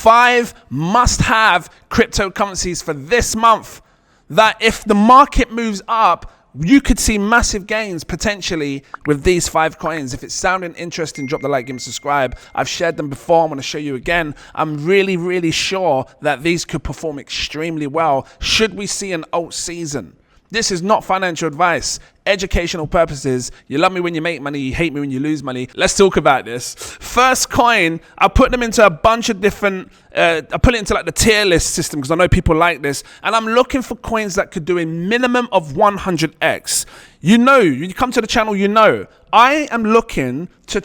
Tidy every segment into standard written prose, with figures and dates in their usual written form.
5 must-have cryptocurrencies for this month that if the market moves up, you could see massive gains potentially with these 5 coins. If it's sounding interesting, drop the like, give me subscribe. I've shared them before. I'm going to show you again. I'm really, really sure that these could perform extremely well should we see an alt season. This is not financial advice, educational purposes. You love me when you make money, you hate me when you lose money. Let's talk about this. First coin, I put them into a bunch of different, I put it into like the tier list system because I know people like this. And I'm looking for coins that could do a minimum of 100x. You know, you come to the channel, you know, I am looking to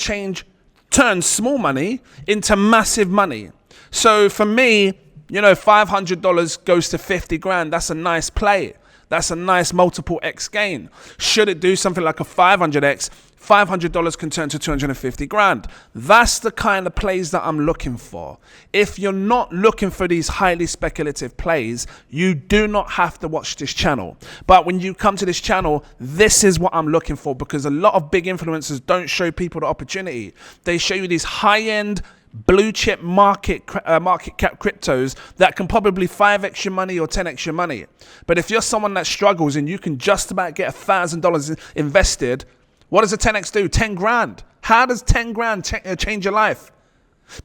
turn small money into massive money. So for me, you know, $500 goes to 50 grand. That's a nice play. That's a nice multiple X gain. Should it do something like a 500X, $500 can turn to 250 grand. That's the kind of plays that I'm looking for. If you're not looking for these highly speculative plays, you do not have to watch this channel. But when you come to this channel, this is what I'm looking for, because a lot of big influencers don't show people the opportunity. They show you these high-end blue chip market cap cryptos that can probably 5x your money or 10x your money. But if you're someone that struggles and you can just about get $1,000 invested, what does a 10x do? 10 grand. How does 10 grand change your life?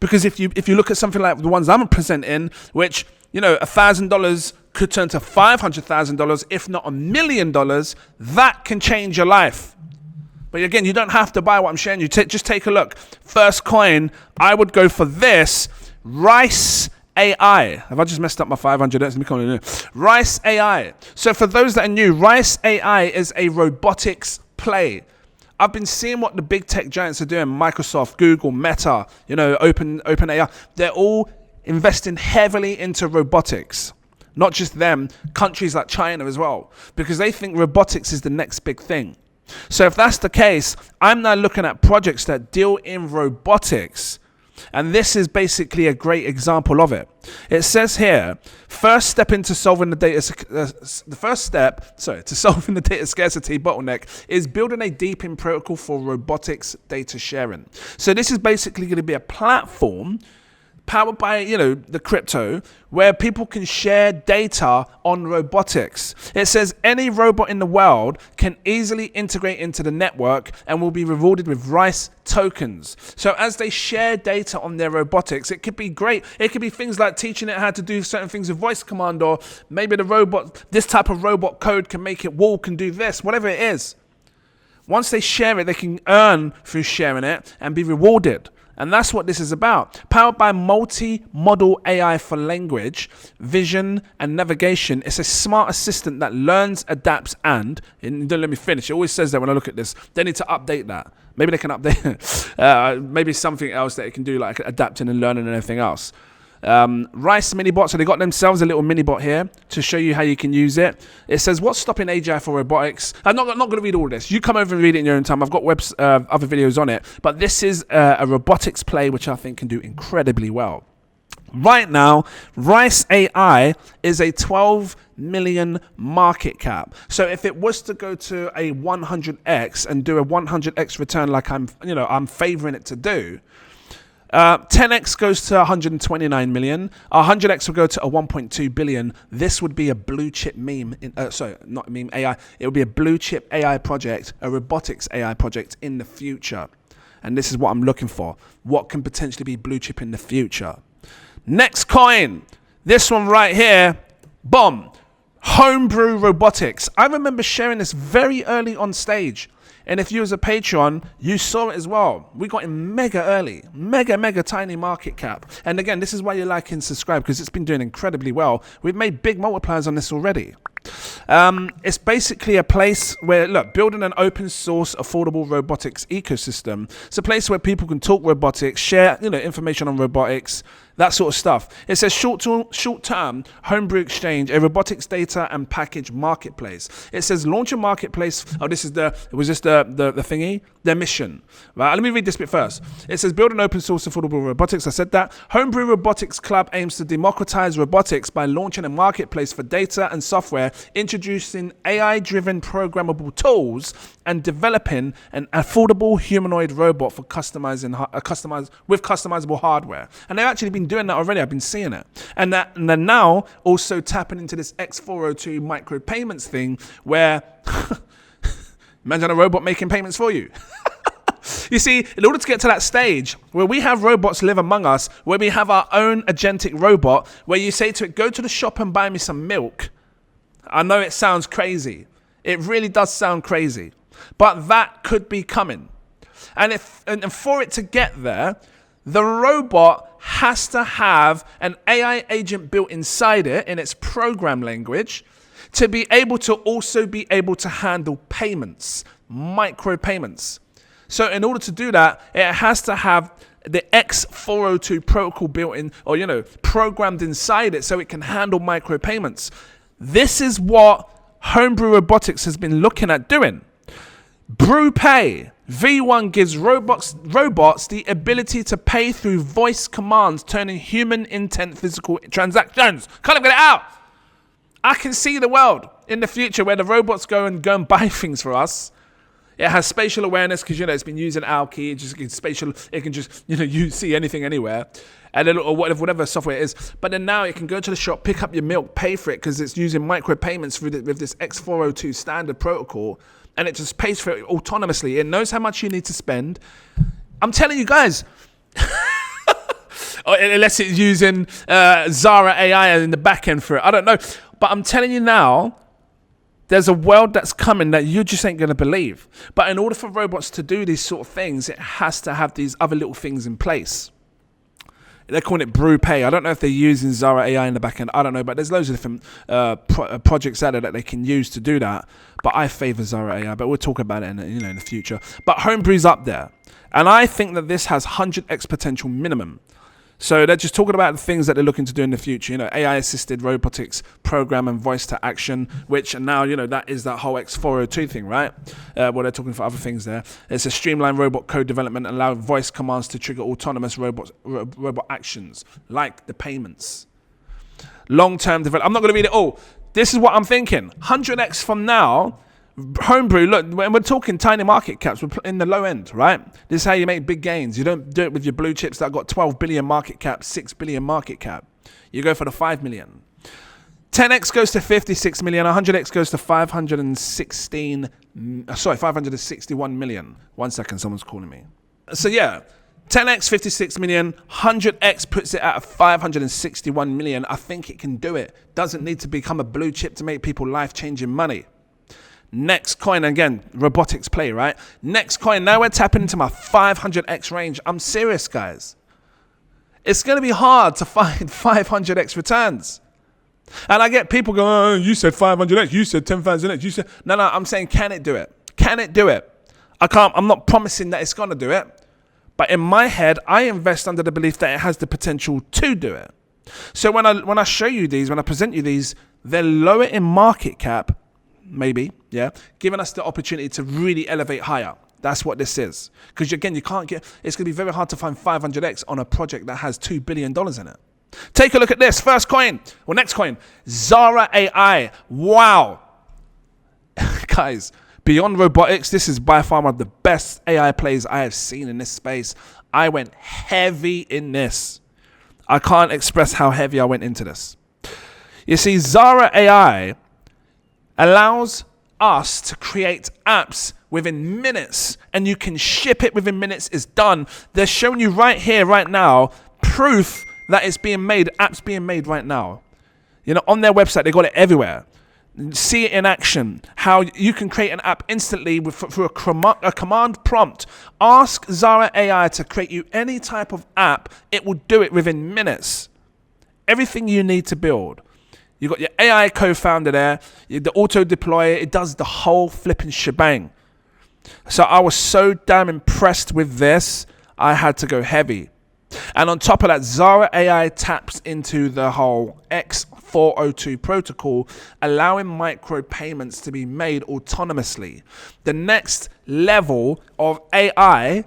Because if you look at something like the ones I'm presenting, which, you know, $1,000 could turn to $500,000, if not $1 million, that can change your life. But again, you don't have to buy what I'm showing you. Just take a look. First coin, I would go for this, Rice AI. Have I just messed up my 500? Let me come in here. Rice AI. So for those that are new, Rice AI is a robotics play. I've been seeing what the big tech giants are doing. Microsoft, Google, Meta, you know, OpenAI. They're all investing heavily into robotics. Not just them, countries like China as well, because they think robotics is the next big thing. So if that's the case, I'm now looking at projects that deal in robotics. And this is basically a great example of it. It says here, first step into solving the data scarcity bottleneck is building a deep-in protocol for robotics data sharing. So this is basically going to be a platform powered by, you know, the crypto, where people can share data on robotics. It says any robot in the world can easily integrate into the network and will be rewarded with Rice tokens. So as they share data on their robotics, it could be great. It could be things like teaching it how to do certain things with voice command, or maybe the robot, this type of robot code can make it walk and do this, whatever it is. Once they share it, they can earn through sharing it and be rewarded. And that's what this is about. Powered by multi-model AI for language, vision, and navigation. It's a smart assistant that learns, adapts, and don't let me finish. It always says that when I look at this. They need to update that. Maybe they can update maybe something else that it can do, like adapting and learning and everything else. Rice mini bot. So they got themselves a little mini bot here to show you how you can use it. It says, what's stopping AGI for robotics? I'm not going to read all this. You come over and read it in your own time. I've got other videos on it. But this is a robotics play which I think can do incredibly well. Right now, Rice AI is a 12 million market cap. So if it was to go to a 100x and do a 100x return like I'm favoring it to do, 10x goes to 129 million. 100x will go to a 1.2 billion. This would be a blue chip meme. Not meme AI. It would be a blue chip AI project, a robotics AI project in the future. And this is what I'm looking for. What can potentially be blue chip in the future? Next coin. This one right here. Boom. Homebrew Robotics. I remember sharing this very early on stage. And if you was a Patreon, you saw it as well. We got in mega early, mega tiny market cap. And again, this is why you like and subscribe, because it's been doing incredibly well. We've made big multipliers on this already. It's basically a place where, look, building an open source, affordable robotics ecosystem. It's a place where people can talk robotics, share, information on robotics, that sort of stuff. It says short-term homebrew exchange, a robotics data and package marketplace. It says launch a marketplace. Oh, this is the thingy, their mission. Right, let me read this bit first. It says build an open source affordable robotics. I said that. Homebrew Robotics Club aims to democratize robotics by launching a marketplace for data and software introducing AI-driven programmable tools and developing an affordable humanoid robot for with customizable hardware. And they've actually been doing that already. I've been seeing it. And they're now also tapping into this X402 micropayments thing where imagine a robot making payments for you. You see, in order to get to that stage where we have robots live among us, where we have our own agentic robot, where you say to it, go to the shop and buy me some milk. I know it sounds crazy. It really does sound crazy. But that could be coming. And for it to get there, the robot has to have an AI agent built inside it in its program language to be able to also be able to handle payments, micropayments. So in order to do that, it has to have the X402 protocol built in, or, programmed inside it so it can handle micropayments. This is what Homebrew Robotics has been looking at doing. BrewPay V1 gives robots the ability to pay through voice commands, turning human intent physical transactions. Can't get it out. I can see the world in the future where the robots go and buy things for us. It has spatial awareness because, it's been using Alki. It can just, you see anything anywhere. And then, or whatever software it is. But then now it can go to the shop, pick up your milk, pay for it because it's using micropayments with this X402 standard protocol. And it just pays for it autonomously. It knows how much you need to spend. I'm telling you guys, unless it's using Zara AI in the back end for it. I don't know. But I'm telling you now, there's a world that's coming that you just ain't going to believe. But in order for robots to do these sort of things, it has to have these other little things in place. They're calling it BrewPay. I don't know if they're using Zara AI in the back end. I don't know, but there's loads of different projects out there that they can use to do that. But I favor Zara AI, but we'll talk about it in the future. But Homebrew's up there. And I think that this has 100x potential minimum. So they're just talking about the things that they're looking to do in the future, AI-assisted robotics program and voice to action, which now, that is that whole X402 thing, right? They're talking for other things there. It's a streamlined robot code development and allow voice commands to trigger autonomous robot actions, like the payments. Long-term development. I'm not going to read it all. This is what I'm thinking. 100x from now, Homebrew, look, when we're talking tiny market caps, we're in the low end, right? This is how you make big gains. You don't do it with your blue chips that got 12 billion market cap, 6 billion market cap. You go for the 5 million. 10x goes to 56 million, 100x goes to 561 million. 1 second, someone's calling me. So yeah, 10x, 56 million, 100x puts it at 561 million. I think it can do it. Doesn't need to become a blue chip to make people life-changing money. Next coin, again, robotics play, right? Next coin, now we're tapping into my 500x range. I'm serious, guys. It's going to be hard to find 500x returns. And I get people going, oh, you said 500x, you said 10,000x, you said... No, I'm saying, can it do it? Can it do it? I'm not promising that it's going to do it. But in my head, I invest under the belief that it has the potential to do it. So when I show you these, when I present you these, they're lower in market cap, maybe, yeah, giving us the opportunity to really elevate higher. That's what this is. Because again, it's going to be very hard to find 500x on a project that has $2 billion in it. Take a look at this. First coin, or next coin, Zara AI. Wow. Guys, beyond robotics, this is by far one of the best AI plays I have seen in this space. I went heavy in this. I can't express how heavy I went into this. You see, Zara AI allows us to create apps within minutes, and you can ship it within minutes. It's done. They're showing you right here, right now, proof that it's being made, apps being made right now. On their website, they got it everywhere. See it in action, how you can create an app instantly through a command prompt. Ask Zara AI to create you any type of app. It will do it within minutes. Everything you need to build. You've got your AI co-founder there, the auto deploy, it does the whole flipping shebang. So I was so damn impressed with this, I had to go heavy. And on top of that, Zara AI taps into the whole X402 protocol, allowing micropayments to be made autonomously. The next level of AI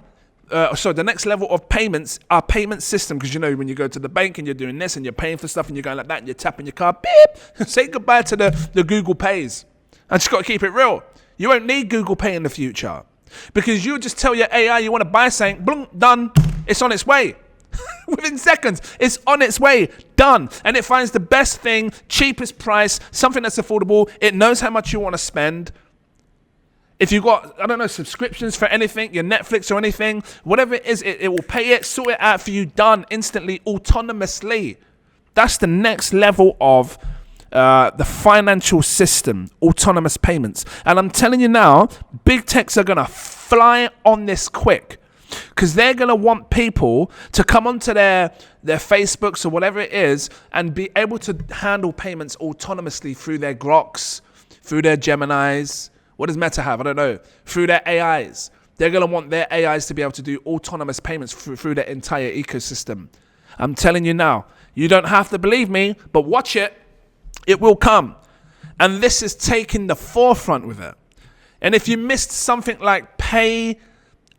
the next level of payments, our payment system, because when you go to the bank and you're doing this and you're paying for stuff and you're going like that and you're tapping your card, beep, say goodbye to the Google Pays. I just got to keep it real. You won't need Google Pay in the future because you just tell your AI you want to buy something, boom, done, it's on its way. Within seconds, it's on its way, done. And it finds the best thing, cheapest price, something that's affordable. It knows how much you want to spend. If you've got, subscriptions for anything, your Netflix or anything, whatever it is, it will pay it, sort it out for you, done instantly, autonomously. That's the next level of the financial system, autonomous payments. And I'm telling you now, big techs are going to fly on this quick because they're going to want people to come onto their Facebooks or whatever it is and be able to handle payments autonomously through their Groks, through their Geminis. What does Meta have? I don't know. Through their AIs. They're going to want their AIs to be able to do autonomous payments through their entire ecosystem. I'm telling you now, you don't have to believe me, but watch it. It will come. And this is taking the forefront with it. And if you missed something like Pay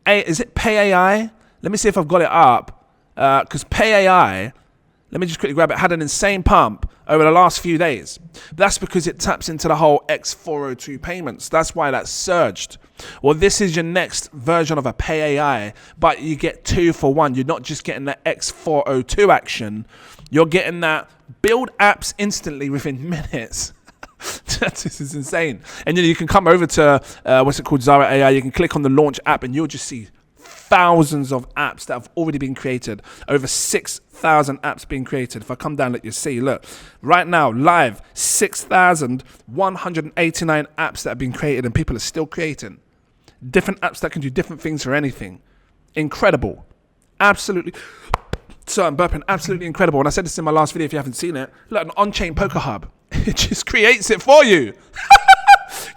AI? Let me see if I've got it up. Because Pay AI, let me just quickly grab it, had an insane pump over the last few days. That's because it taps into the whole X402 payments. That's why that surged. Well, this is your next version of a Pay AI, but you get 2 for 1. You're not just getting that X402 action. You're getting that build apps instantly within minutes. This is insane. And you can come over to, Zara AI. You can click on the launch app and you'll just see thousands of apps that have already been created. Over 6,000 apps being created. If I come down, let you see. Look, right now, live, 6,189 apps that have been created and people are still creating. Different apps that can do different things for anything. Incredible. Absolutely. So I'm burping. Absolutely incredible. And I said this in my last video if you haven't seen it. Look, an on-chain poker hub. It just creates it for you.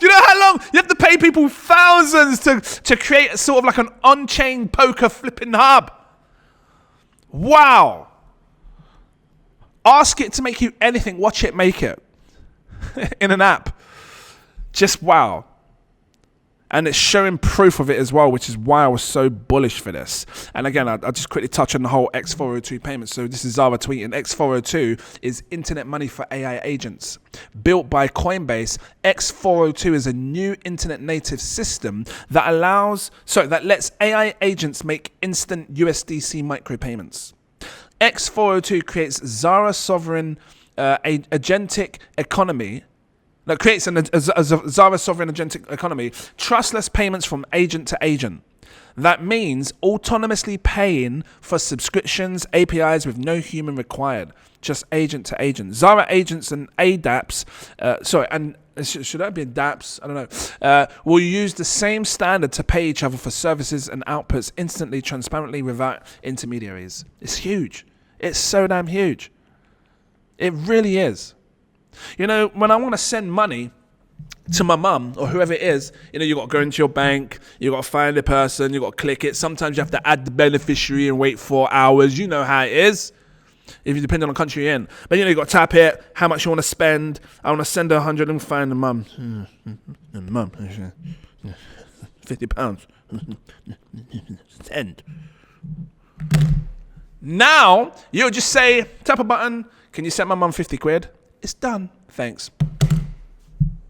You know how long you have to pay people thousands to create sort of like an on-chain poker flipping hub? Wow. Ask it to make you anything. Watch it make it in an app. Just wow. And it's showing proof of it as well, which is why I was so bullish for this. And again, I'll just quickly touch on the whole X402 payment. So this is Zara tweeting. X402 is internet money for AI agents. Built by Coinbase, X402 is a new internet native system that lets AI agents make instant USDC micropayments. X402 creates Zara sovereign agentic economy. That creates a Zara sovereign agentic economy, trustless payments from agent to agent. That means autonomously paying for subscriptions, APIs with no human required, just agent to agent. Zara agents and ADAPs, should that be DApps? I don't know. Will use the same standard to pay each other for services and outputs instantly, transparently, without intermediaries. It's huge. It's so damn huge. It really is. When I want to send money to my mum or whoever it is, you got to go into your bank, you got to find the person, you got to click it. Sometimes you have to add the beneficiary and wait 4 hours. You know how it is, if you depend on the country you're in. But you got to tap it, how much you want to spend. I want to send her 100 and find the mum. Mum, £50. Send. Now, you'll just say, tap a button, can you send my mum 50 quid? It's done. Thanks.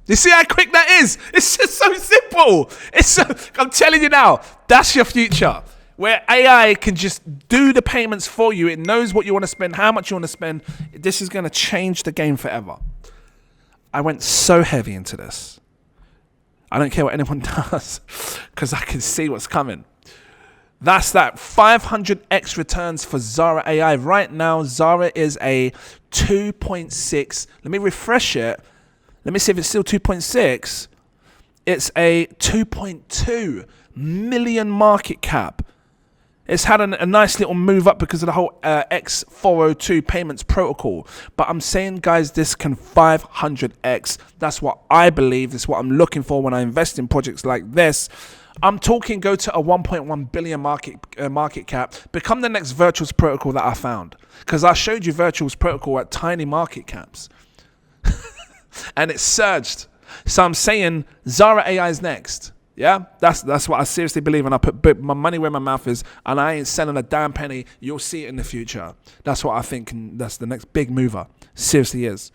You see how quick that is? It's just so simple. I'm telling you now, that's your future. Where AI can just do the payments for you. It knows what you want to spend, how much you want to spend. This is going to change the game forever. I went so heavy into this. I don't care what anyone does because I can see what's coming. That's that 500x returns for Zara AI. Right now, Zara is a 2.6. Let me refresh it. Let me see if it's still 2.6. It's a 2.2 million market cap. It's had a nice little move up because of the whole X402 payments protocol. But I'm saying, guys, this can 500x. That's what I believe. That's what I'm looking for when I invest in projects like this. I'm talking go to a 1.1 billion market cap. Become the next Virtuals protocol that I found. Because I showed you Virtuals protocol at tiny market caps. And it surged. So I'm saying Zara AI is next. Yeah, that's what I seriously believe, and I put my money where my mouth is, and I ain't selling a damn penny. You'll see it in the future. That's what I think, and that's the next big mover. Seriously is.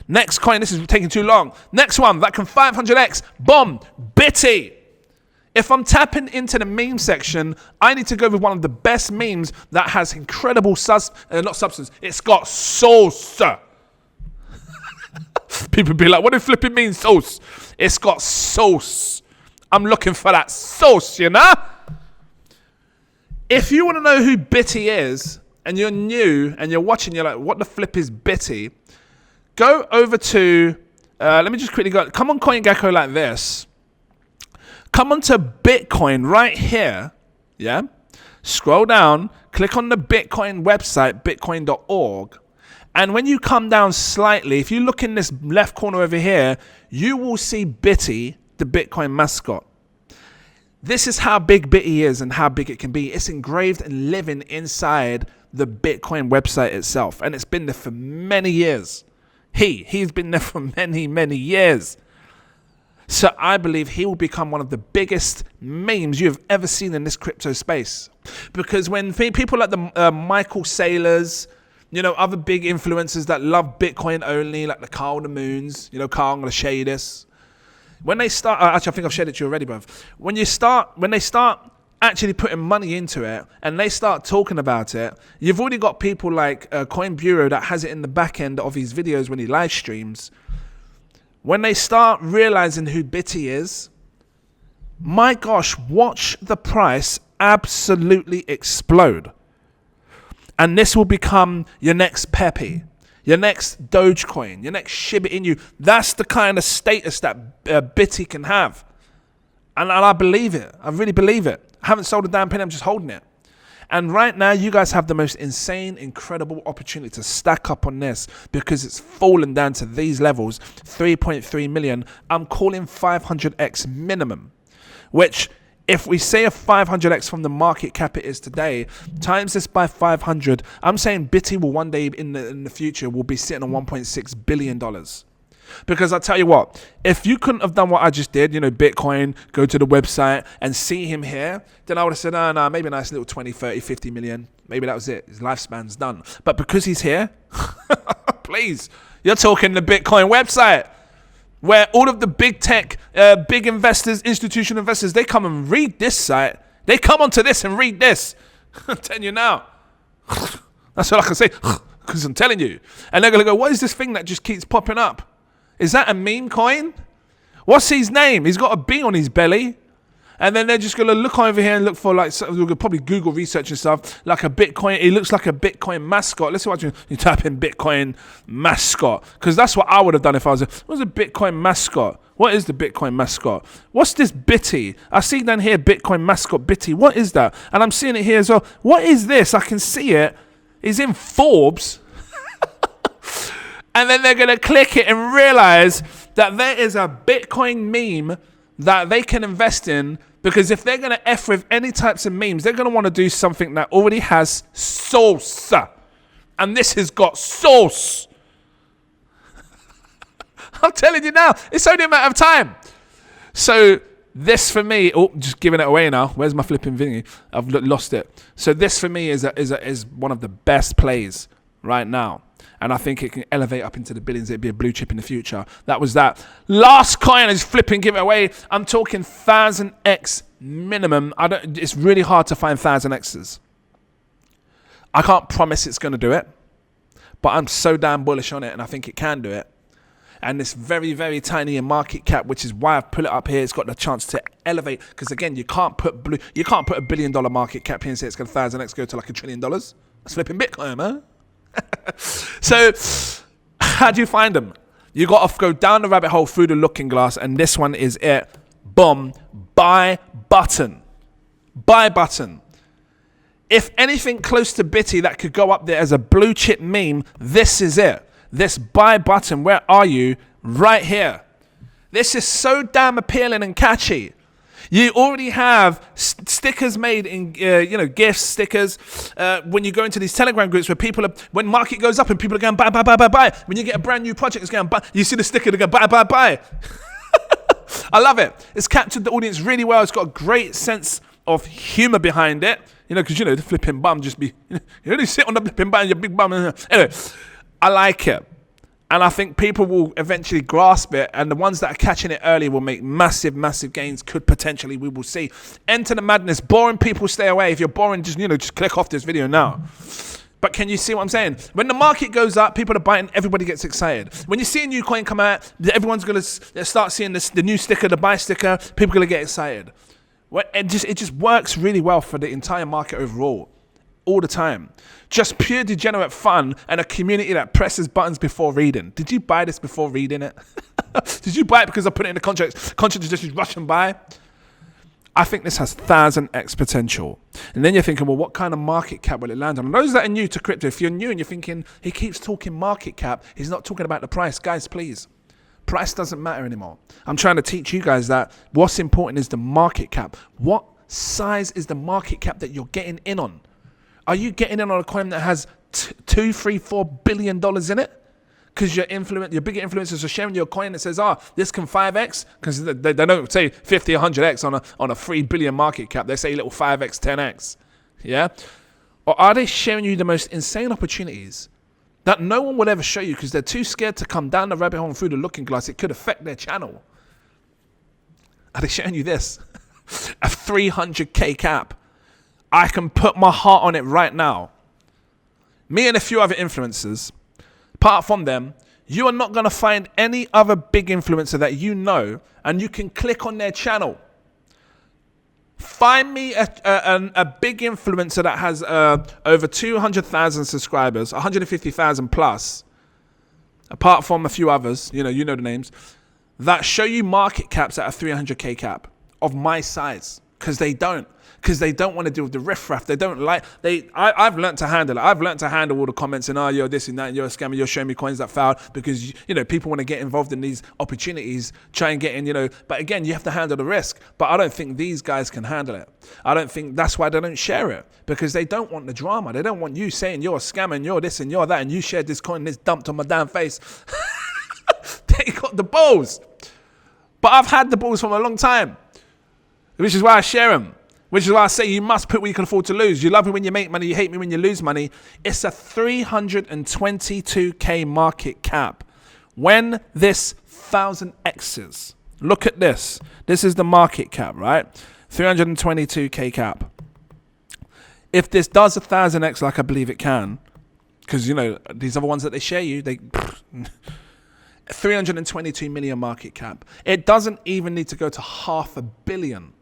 Next coin, this is taking too long. Next one, that can 500x, boom, Bitty. If I'm tapping into the meme section, I need to go with one of the best memes that has incredible not substance, it's got sauce. People be like, what do flipping mean, sauce? It's got sauce. I'm looking for that sauce, you know? If you want to know who Bitty is, and you're new, and you're watching, you're like, what the flip is Bitty? Go over to, let me just quickly go, come on CoinGecko like this. Come onto Bitcoin right here, yeah? Scroll down, click on the Bitcoin website, bitcoin.org. And when you come down slightly, if you look in this left corner over here, you will see Bitty, the Bitcoin mascot. This is how big Bitty is and how big it can be. It's engraved and living inside the Bitcoin website itself. And it's been there for many years. He's been there for many, many years. So I believe he will become one of the biggest memes you have ever seen in this crypto space. Because when people like the Michael Saylors, you know, other big influencers that love Bitcoin only, like the Carl the Moons, you know, Carl, I'm going to show you this. When they start, actually, I think I've shared it to you already, bruv. When they start actually putting money into it and they start talking about it, you've already got people like Coin Bureau that has it in the back end of his videos when he live streams. When they start realizing who Bitty is, my gosh, watch the price absolutely explode. And this will become your next Pepe, your next Dogecoin, your next Shiba Inu. That's the kind of status that Bitty can have. And I believe it. I really believe it. I haven't sold a damn penny. I'm just holding it. And right now, you guys have the most insane, incredible opportunity to stack up on this because it's fallen down to these levels, 3.3 million. I'm calling 500x minimum, which if we say a 500x from the market cap it is today, times this by 500, I'm saying Bitty will one day in the future will be sitting on $1.6 billion. Because I tell you what, if you couldn't have done what I just did, you know, Bitcoin, go to the website and see him here, then I would have said, oh, no, maybe a nice little 20, 30, 50 million. Maybe that was it. His lifespan's done. But because he's here, please, you're talking the Bitcoin website where all of the big tech, big investors, institutional investors, they come and read this site. They come onto this and read this. I'm telling you now. That's all I can say because I'm telling you. And they're going to go, what is this thing that just keeps popping up? Is that a meme coin? What's his name? He's got a B on his belly. And then they're just going to look over here and look for, like, probably Google research and stuff, like a Bitcoin. He looks like a Bitcoin mascot. Let's see what you type in Bitcoin mascot. Because that's what I would have done if I was what's a Bitcoin mascot? What is the Bitcoin mascot? What's this Bitty? I see down here Bitcoin mascot Bitty. What is that? And I'm seeing it here as well. What is this? I can see it. It's in Forbes. And then they're going to click it and realize that there is a Bitcoin meme that they can invest in, because if they're going to F with any types of memes, they're going to want to do something that already has sauce. And this has got sauce. I'm telling you now, it's only a matter of time. So this for me, just giving it away now. Where's my flipping thingy? I've lost it. So this for me is one of the best plays right now. And I think it can elevate up into the billions. It'd be a blue chip in the future. That was that. Last coin is flipping giveaway. I'm talking 1,000x minimum. It's really hard to find 1,000x's. I can't promise it's going to do it, but I'm so damn bullish on it, and I think it can do it. And it's very, very tiny in market cap, which is why I've put it up here. It's got the chance to elevate, because again, you can't put $1 billion market cap here and say it's going to 1,000x go to like $1 trillion. That's flipping Bitcoin, man. So how do you find them? You got to go down the rabbit hole through the looking glass, and this one is it. Boom. Buy button. Buy button. If anything close to Bitty that could go up there as a blue chip meme, this is it. This buy button, where are you? Right here. This is so damn appealing and catchy. You already have stickers made in, gifts, stickers. When you go into these Telegram groups where when market goes up and people are going buy, buy, buy, buy, buy. When you get a brand new project, it's going buy. You see the sticker, they go buy, buy, buy. I love it. It's captured the audience really well. It's got a great sense of humor behind it. Because, the flipping bum just be, you only sit on the flipping bum, your big bum. Anyway, I like it. And I think people will eventually grasp it. And the ones that are catching it early will make massive, massive gains. We will see. Enter the madness. Boring people, stay away. If you're boring, just click off this video now. But can you see what I'm saying? When the market goes up, people are buying, everybody gets excited. When you see a new coin come out, everyone's going to start seeing the new sticker, the buy sticker, people are going to get excited. It just works really well for the entire market overall, all the time. Just pure degenerate fun and a community that presses buttons before reading. Did you buy this before reading it? Did you buy it because I put it in the contract? Contract is just rushing by? I think this has 1000x potential. And then you're thinking, well, what kind of market cap will it land on? And those that are new to crypto, if you're new and you're thinking, he keeps talking market cap, he's not talking about the price. Guys, please. Price doesn't matter anymore. I'm trying to teach you guys that what's important is the market cap. What size is the market cap that you're getting in on? Are you getting in on a coin that has $2, $3, $4 billion in it? Because your bigger influencers are sharing your coin that says, this can 5x. Because they don't say 50, 100x on a 3 billion market cap. They say little 5x, 10x. Yeah? Or are they sharing you the most insane opportunities that no one will ever show you because they're too scared to come down the rabbit hole and through the looking glass? It could affect their channel. Are they showing you this? A 300k cap. I can put my heart on it right now. Me and a few other influencers, apart from them, you are not going to find any other big influencer that you know, and you can click on their channel. Find me a big influencer that has over 200,000 subscribers, 150,000 plus, apart from a few others, you know the names, that show you market caps at a 300k cap of my size, because they don't. Because they don't want to deal with the riffraff. They don't like. I've learned to handle it. I've learned to handle all the comments and you're this and that, and you're a scammer. You're showing me coins that failed because people want to get involved in these opportunities, try and get in. But again, you have to handle the risk. But I don't think these guys can handle it. I don't think that's why they don't share it, because they don't want the drama. They don't want you saying you're a scammer and you're this and you're that, and you shared this coin and it's dumped on my damn face. They got the balls. But I've had the balls for a long time, which is why I share them. Which is why I say you must put what you can afford to lose. You love me when you make money. You hate me when you lose money. It's a 322k market cap. When this 1000x's, look at this. This is the market cap, right? 322k cap. If this does 1000x like I believe it can, because, these other ones that they share you, 322 million market cap. It doesn't even need to go to 500 million.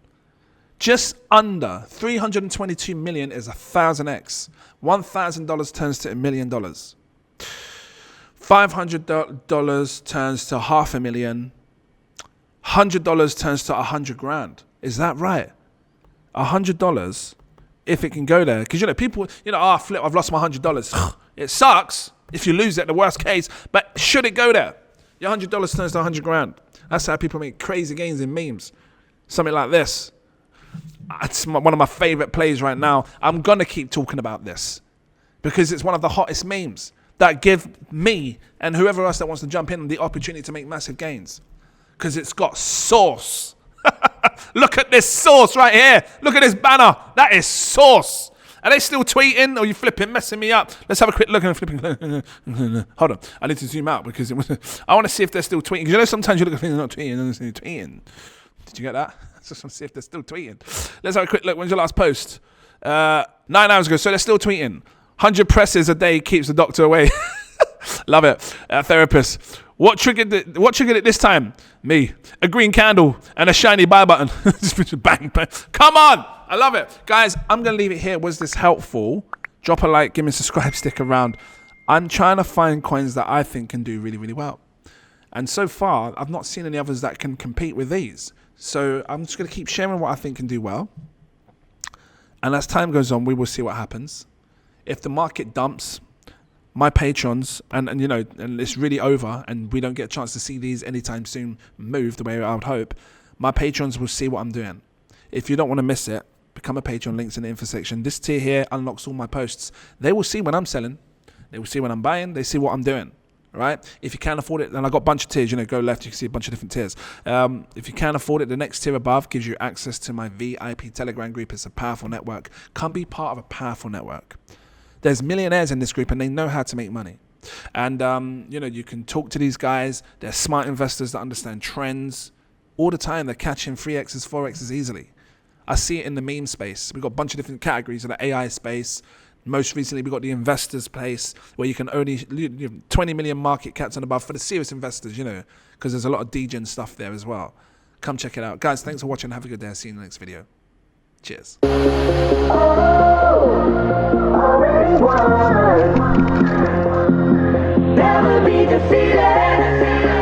Just under 322 million is 1000x. $1,000 turns to $1 million. $500 turns to $500,000. $100 turns to $100,000. Is that right? $100, if it can go there, because people, flip, I've lost my $100. It sucks if you lose it, the worst case. But should it go there? Your $100 turns to $100,000. That's how people make crazy gains in memes. Something like this. It's one of my favorite plays right now. I'm going to keep talking about this because it's one of the hottest memes that give me and whoever else that wants to jump in the opportunity to make massive gains, because it's got sauce. Look at this sauce right here. Look at this banner. That is sauce. Are they still tweeting? Or are you flipping, messing me up? Let's have a quick look at flipping. Hold on. I need to zoom out because I want to see if they're still tweeting. Because sometimes you look at things not tweeting and they're tweeting. Did you get that? Just want to see if they're still tweeting. Let's have a quick look. When's your last post? 9 hours ago. So they're still tweeting. 100 presses a day keeps the doctor away. Love it. Therapist. What triggered it this time? Me. A green candle and a shiny buy button. Bang, bang. Come on. I love it. Guys, I'm going to leave it here. Was this helpful? Drop a like. Give me a subscribe. Stick around. I'm trying to find coins that I think can do really, really well. And so far, I've not seen any others that can compete with these. So I'm just going to keep sharing what I think can do well. And as time goes on, we will see what happens. If the market dumps, my patrons, and it's really over, and we don't get a chance to see these anytime soon move the way I would hope, my patrons will see what I'm doing. If you don't want to miss it, become a patron. Links in the info section. This tier here unlocks all my posts. They will see when I'm selling. They will see when I'm buying. They see what I'm doing. right? If you can't afford it, and I got a bunch of tiers, you know, go left, you can see a bunch of different tiers. If you can't afford it, the next tier above gives you access to my VIP Telegram group. It's a powerful network. Come be part of a powerful network. There's millionaires in this group and they know how to make money. And, you know, you can talk to these guys. They're smart investors that understand trends. All the time, they're catching 3Xs, 4Xs easily. I see it in the meme space. We've got a bunch of different categories in the AI space. Most recently, we got the investors place where you can only 20 million market caps and above for the serious investors, you know, because there's a lot of degen stuff there as well. Come check it out. Guys, thanks for watching. Have a good day. I'll see you in the next video. Cheers. Never be defeated.